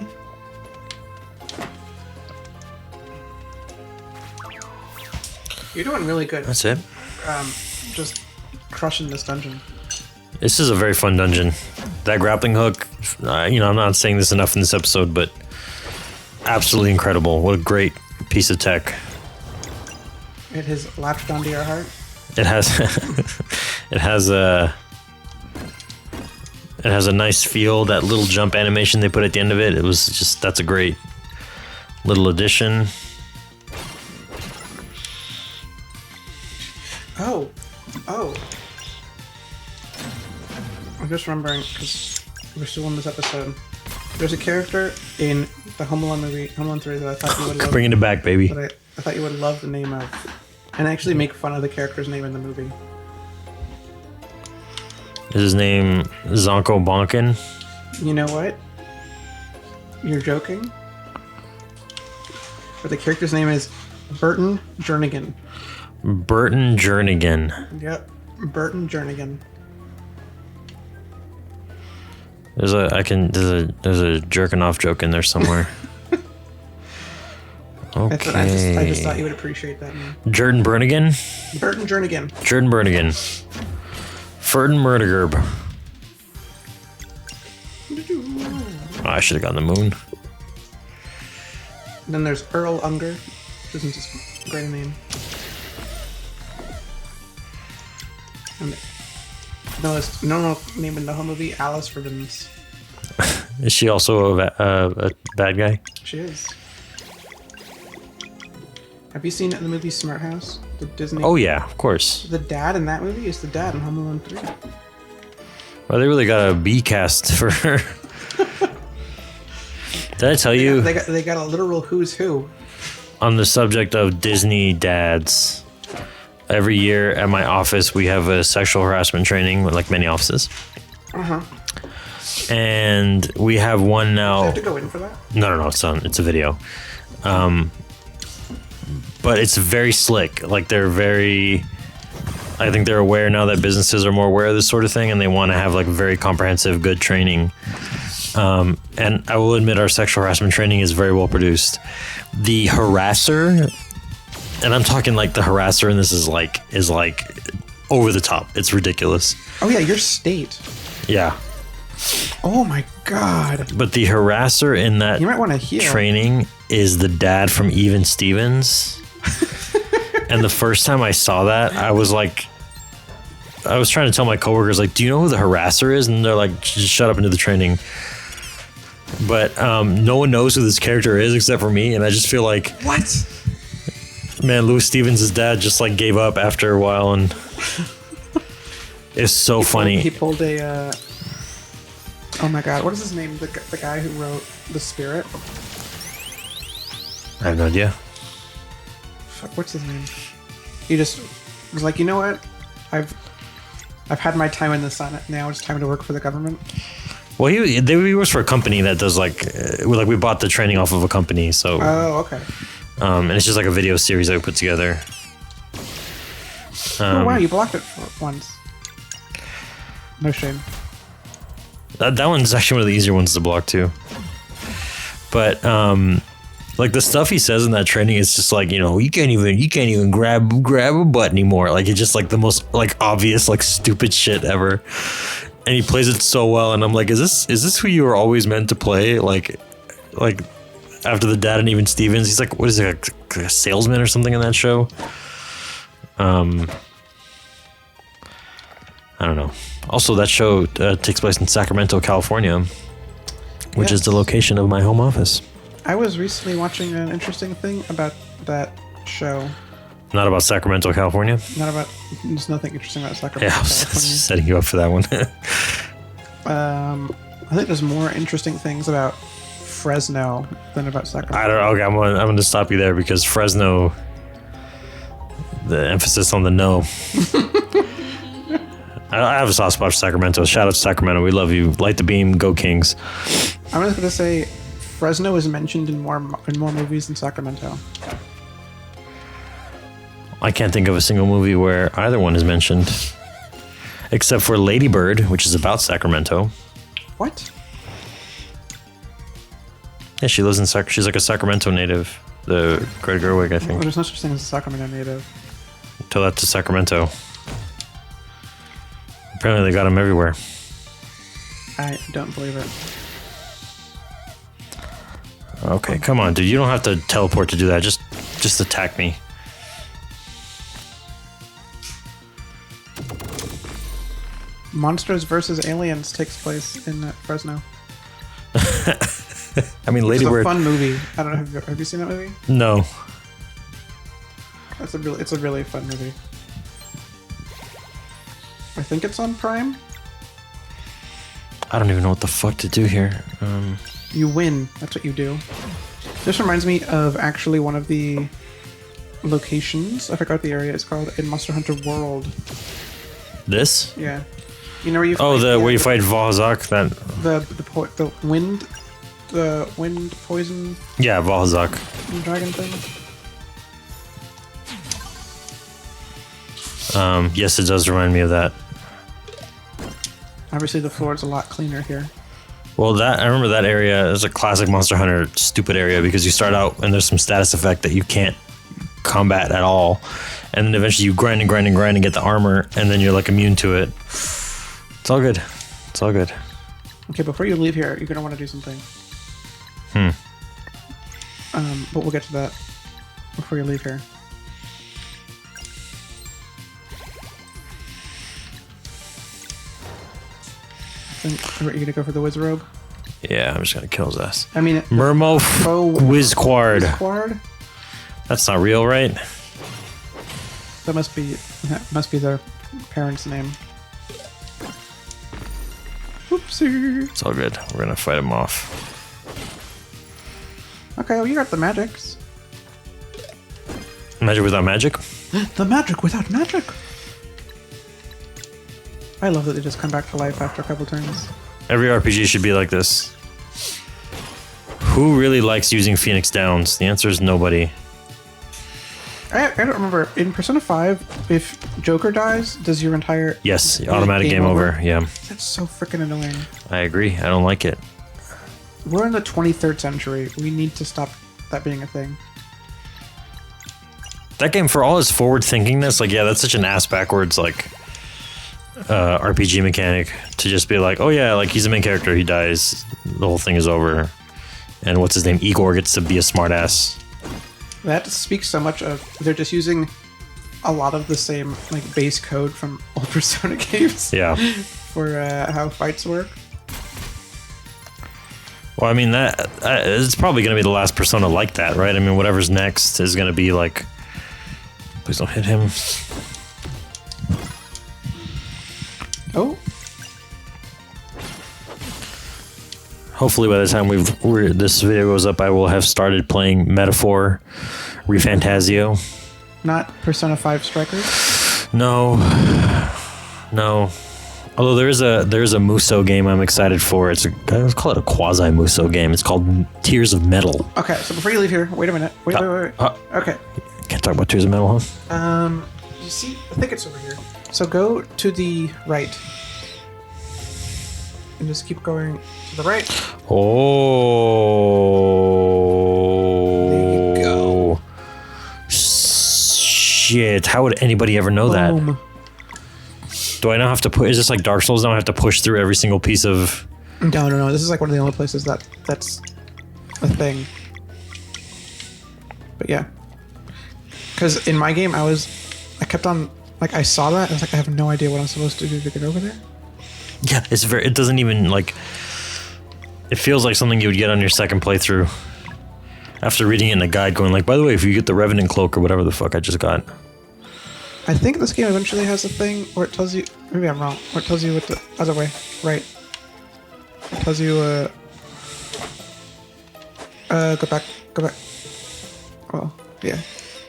You're doing really good. That's it. Just crushing this dungeon. This is a very fun dungeon. That grappling hook, I'm not saying this enough in this episode, but absolutely incredible. What a great piece of tech. It has latched onto your heart. It has a nice feel. That little jump animation they put at the end of it, that's a great little addition. Oh. I'm just remembering, because we're still in this episode. There's a character in the Home Alone movie, Home Alone 3, that I thought you would love. Bringing it back, baby. But I thought you would love the name of. And actually make fun of the character's name in the movie. Is his name Zonko Bonkin? You know what? You're joking? But the character's name is Burton Jernigan. Burton Jernigan. Yep, Burton Jernigan. There's a jerking off joke in there somewhere. Okay. I just thought you would appreciate that name. Jordan Bernigan? Burton Jernigan. Jordan Bernigan. Ferdin Murdergerb. Oh, I should have gotten the moon. Then there's Earl Unger. Isn't just a great name. And there's no name in the whole movie, Alice Ribbons. Is she also a bad guy? She is. Have you seen it in the movie Smart House? The Disney. Oh yeah, of course. The dad in that movie is the dad in Home Alone 3. Well, they really got a B cast for her. Did I tell you? They got a literal who's who. On the subject of Disney dads, every year at my office we have a sexual harassment training, like many offices. And we have one now. Do you have to go in for that? No, it's a video. But it's very slick. Like I think they're aware now that businesses are more aware of this sort of thing, and they want to have like very comprehensive, good training. And I will admit our sexual harassment training is very well produced. The harasser, and I'm talking like the harasser, and this is like over the top. It's ridiculous. Oh yeah, your state. Yeah. Oh my god. But the harasser in that You might want to heal. training is the dad from Even Stevens. And the first time I saw that, I was like, I was trying to tell my coworkers, like, do you know who the harasser is? And they're like, just shut up and do the training. But no one knows who this character is except for me. And I just feel like, What? man, Louis Stevens' dad just like gave up after a while. And it's so funny. He pulled a. Oh my god, what is his name? The guy who wrote The Spirit? I have no idea. Fuck, what's his name? He just was like, you know what? I've had my time in the sun. Now it's time to work for the government. Well, he works for a company that does like we bought the training off of a company. So, Oh, okay. and it's just like a video series that we put together. Oh wow, you blocked it for once. No shame. That one's actually one of the easier ones to block too. But like the stuff he says in that training is just like, you know, you can't even grab a butt anymore. Like it's just like the most like obvious like stupid shit ever. And he plays it so well, and I'm like, is this who you were always meant to play? Like after the dad and Even Stevens, he's like, what is it, like a salesman or something in that show? I don't know. Also, that show takes place in Sacramento, California, which is the location of my home office. I was recently watching an interesting thing about that show. Not about Sacramento, California. There's nothing interesting about Sacramento, Yeah, I was California. setting you up for that one. I think there's more interesting things about Fresno than about Sacramento. I don't know. Okay, I'm going to stop you there because Fresno, the emphasis on the no. I have a soft spot for Sacramento. Shout out to Sacramento. We love you. Light the beam. Go Kings. I'm just gonna say, Fresno is mentioned in more movies than Sacramento. I can't think of a single movie where either one is mentioned, except for Lady Bird, which is about Sacramento. What? Yeah, she lives in She's like a Sacramento native. The Greta Gerwig, I Oh, think. there's no such thing as a Sacramento native. Tell that to Sacramento. Apparently, they got them everywhere. I don't believe it. Okay, come on, dude. You don't have to teleport to do that. Just attack me. Monsters vs. Aliens takes place in Fresno. I mean, Lady It's a Bird. fun movie. I don't know. Have you seen that movie? No. It's a really fun movie. I think it's on Prime. I don't even know what the fuck to do here. You win. That's what you do. This reminds me of actually one of the locations. I forgot what the area is called in Monster Hunter World. This? Yeah. You know where you Oh, fight where you fight Valhazak? That. the wind poison Yeah, Valhazak. dragon thing. Yes, it does remind me of that. Obviously, the floor is a lot cleaner here. Well, I remember that area is a classic Monster Hunter stupid area because you start out and there's some status effect that you can't combat at all, and then eventually you grind and get the armor, and then you're like immune to it. It's all good. It's all good. Okay, before you leave here, you're gonna want to do something. But we'll get to that before you leave here. Are you gonna go for the Wizrobe? Yeah, I'm just gonna kill his ass. I mean, Wizquard. Wizquard? That's not real, right? That must be their parents' name. Oopsie. It's all good. We're gonna fight him off. Okay, well, you got the magics. Magic without magic? The magic without magic. I love that they just come back to life after a couple turns. Every RPG should be like this. Who really likes using Phoenix Downs? The answer is nobody. I don't remember. In Persona 5, if Joker dies, does your entire... Yes, automatic game over. Yeah, That's so freaking annoying. I agree. I don't like it. We're in the 23rd century. We need to stop that being a thing. That game, for all its forward thinkingness, like, yeah, that's such an ass backwards, like, RPG mechanic to just be like, oh yeah, like he's the main character, he dies, the whole thing is over, and what's his name, Igor, gets to be a smartass. That speaks so much of they're just using a lot of the same like base code from old Persona games. Yeah. For how fights work. Well, I mean that it's probably going to be the last Persona like that, right? I mean, whatever's next is going to be like, please don't hit him. Oh. Hopefully, by the time this video goes up, I will have started playing Metaphor ReFantazio. Not Persona 5 Strikers? No. Although there is a Muso game I'm excited for. Let's call it a quasi Muso game. It's called Tears of Metal. Okay, so before you leave here, wait a minute. Wait. Okay. Can't talk about Tears of Metal, huh? You see, I think it's over here. So go to the right. And just keep going to the right. Oh. There you go. Shit. How would anybody ever know that? Boom. Do I now have to put? Is this like Dark Souls? Now I have to push through every single piece of. No. This is like one of the only places that's a thing. But yeah. Because in my game, I kept on, like, I saw that, and I was like, I have no idea what I'm supposed to do to get over there. Yeah, it doesn't even, like, it feels like something you would get on your second playthrough. After reading it in a guide going like, by the way, if you get the Revenant Cloak or whatever the fuck I just got. I think this game eventually has a thing where it tells you, maybe I'm wrong, where it tells you what the other way, right. It tells you, go back. Well, yeah.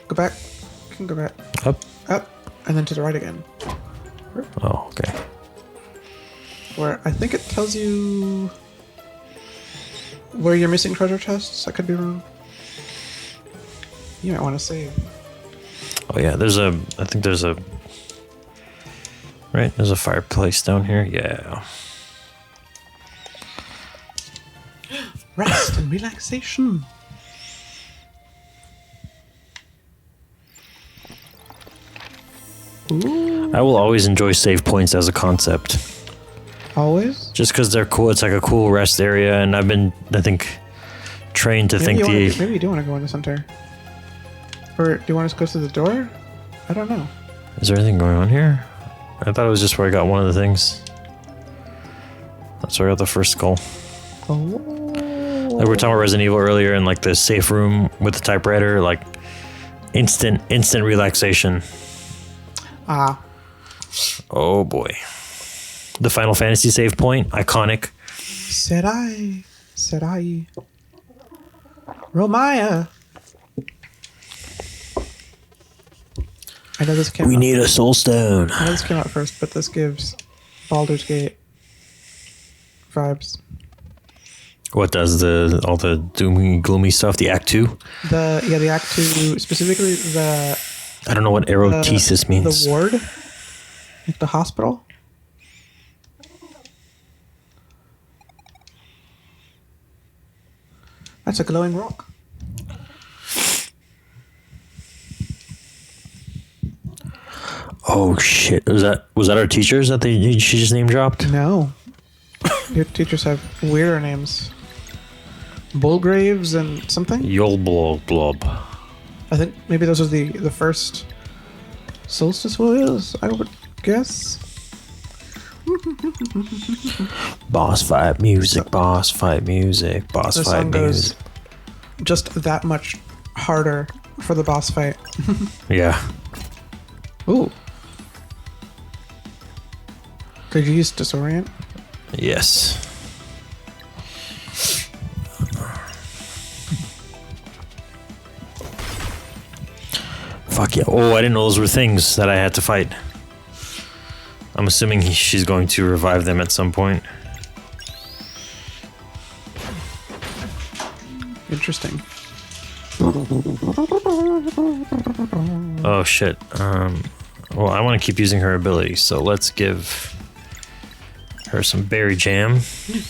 Go back. You can go back. Up? Up, and then to the right again. Oh, okay. Where I think it tells you where you're missing treasure chests. I could be wrong. You might want to save. Oh yeah, I think there's a fireplace down here. Yeah. Rest and relaxation. Ooh. I will always enjoy save points as a concept. Always? Just because they're cool. It's like a cool rest area, and I've been, I think, trained to think maybe you do want to go in the center. Or do you want us to go to the door? I don't know. Is there anything going on here? I thought it was just where I got one of the things. That's where I got the first skull. Oh. Like we were talking about Resident Evil earlier, and like the safe room with the typewriter, like instant relaxation. Ah. Oh boy. The Final Fantasy save point, iconic. Serai. Romaya. I know this came We need a soul stone. I know this came out first, but this gives Baldur's Gate vibes. What does all the gloomy stuff? The Act 2? The Act 2, specifically the... I don't know what erotesis means. The ward? Like the hospital? That's a glowing rock. Oh shit! Was that our teachers that she just name dropped? No. Your teachers have weirder names. Bullgraves and something? Yolblob. I think maybe those are the first solstice warriors, I would guess. Boss fight music. The song goes just that much harder for the boss fight. Yeah. Ooh. Did you use disorient? Yes. Fuck yeah. Oh, I didn't know those were things that I had to fight. I'm assuming she's going to revive them at some point. Interesting. Oh shit. Well, I want to keep using her ability, so let's give her some berry jam.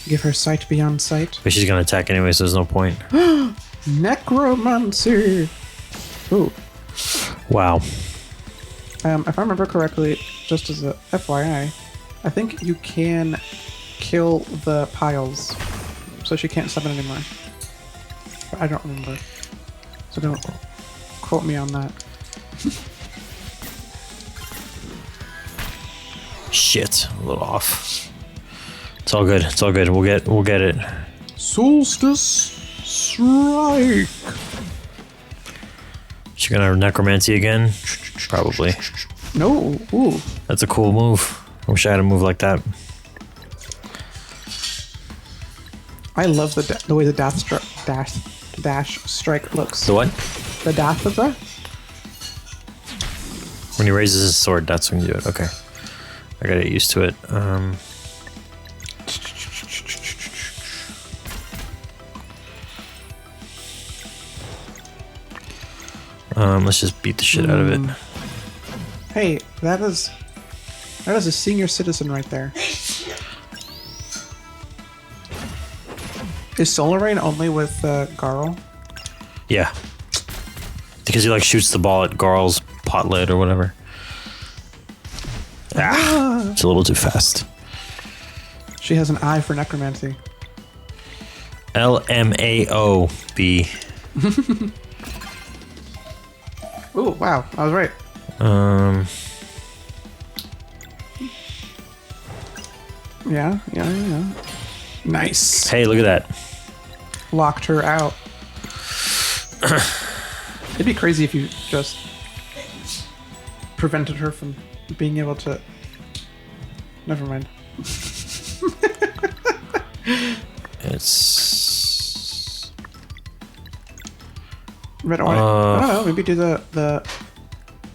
Give her sight beyond sight. But she's gonna attack anyway, so there's no point. Necromancy! Ooh. Wow. If I remember correctly, just as a FYI, I think you can kill the piles, so she can't summon anymore. But I don't remember, so don't quote me on that. Shit, a little off. It's all good. It's all good. We'll get it. Solstice strike. She gonna necromancy again? Probably. No. Ooh. That's a cool move. I wish I had a move like that. I love the way the dash strike looks. The what? The dash of that. When he raises his sword, that's when you do it. Okay. I gotta get used to it. Let's just beat the shit out of it. Hey, that is a senior citizen right there. Is Solar Rain only with Garl? Yeah. Because he like shoots the ball at Garl's pot lid or whatever. Ah, it's a little too fast. She has an eye for necromancy. LMAOB. Ooh, wow, I was right. Yeah. Nice. Hey, look at that. Locked her out. It'd be crazy if you just prevented her from being able to. Never mind. It's Red or I don't know. Maybe do the.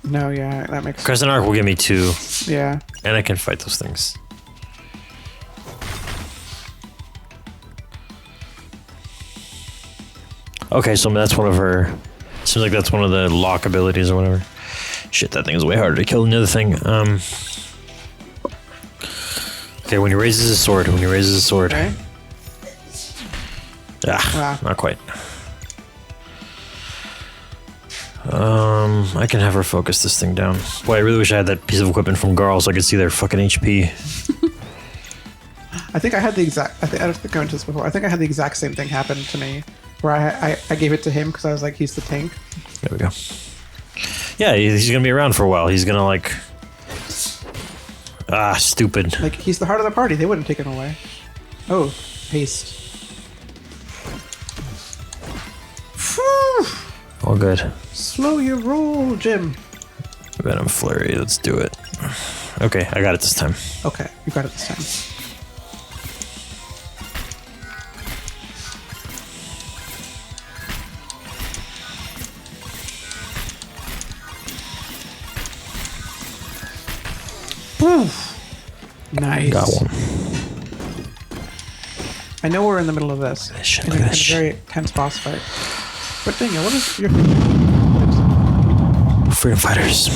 No, yeah, that makes. Crescent Arc will give me 2, Yeah. and I can fight those things. Okay, so that's one of her. Seems like that's one of the lock abilities or whatever. Shit, that thing is way harder to kill than the other thing. Okay, when he raises his sword. Okay. Ah, not quite. I can have her focus this thing down. Boy, I really wish I had that piece of equipment from Garl so I could see their fucking HP. I think I had the exact. I don't think I went to this before. I think I had the exact same thing happen to me, where I gave it to him because I was like, he's the tank. There we go. Yeah, he's gonna be around for a while. He's gonna like. Ah, stupid. Like he's the heart of the party. They wouldn't take him away. Oh, haste. Phew. All good. Slow your roll, Jim. Venom Flurry, let's do it. Okay, I got it this time. Okay, you got it this time. Nice. Got one. I know we're in the middle of this. Shit, In look a at that shit. very tense boss fight. But Daniel, what is your Freedom Fighters.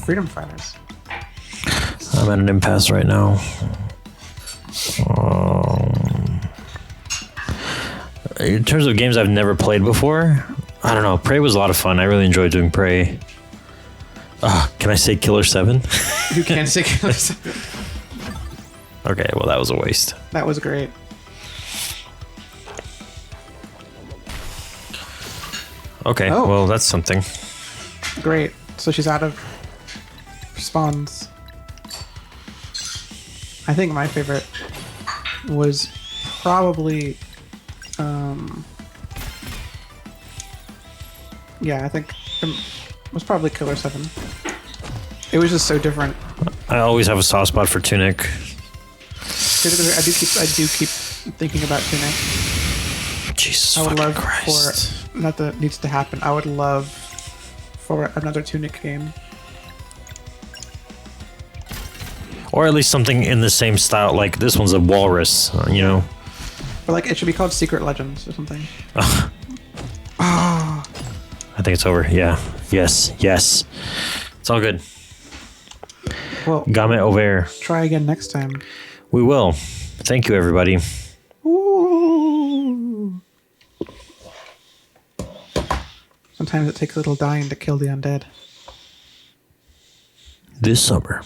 Freedom Fighters? I'm at an impasse right now. In terms of games I've never played before, I don't know. Prey was a lot of fun. I really enjoyed doing Prey. Can I say Killer 7? You can't say Okay, well that was a waste. that was great. Okay, Oh. well that's something. Great. So she's out of spawns. I think my favorite was probably yeah, I think it was probably Killer 7. It was just so different. I always have a soft spot for Tunic. I do keep thinking about Tunic. Jesus I would fucking love Christ. for not that needs to happen. I would love for another Tunic game. Or at least something in the same style. Like this one's a walrus, you know? Or like it should be called Secret Legends or something. I think it's over. Yeah. Yes. It's all good. Well, Game over. try again next time. We will. Thank you, everybody. Ooh. Sometimes it takes a little dying to kill the undead. This summer,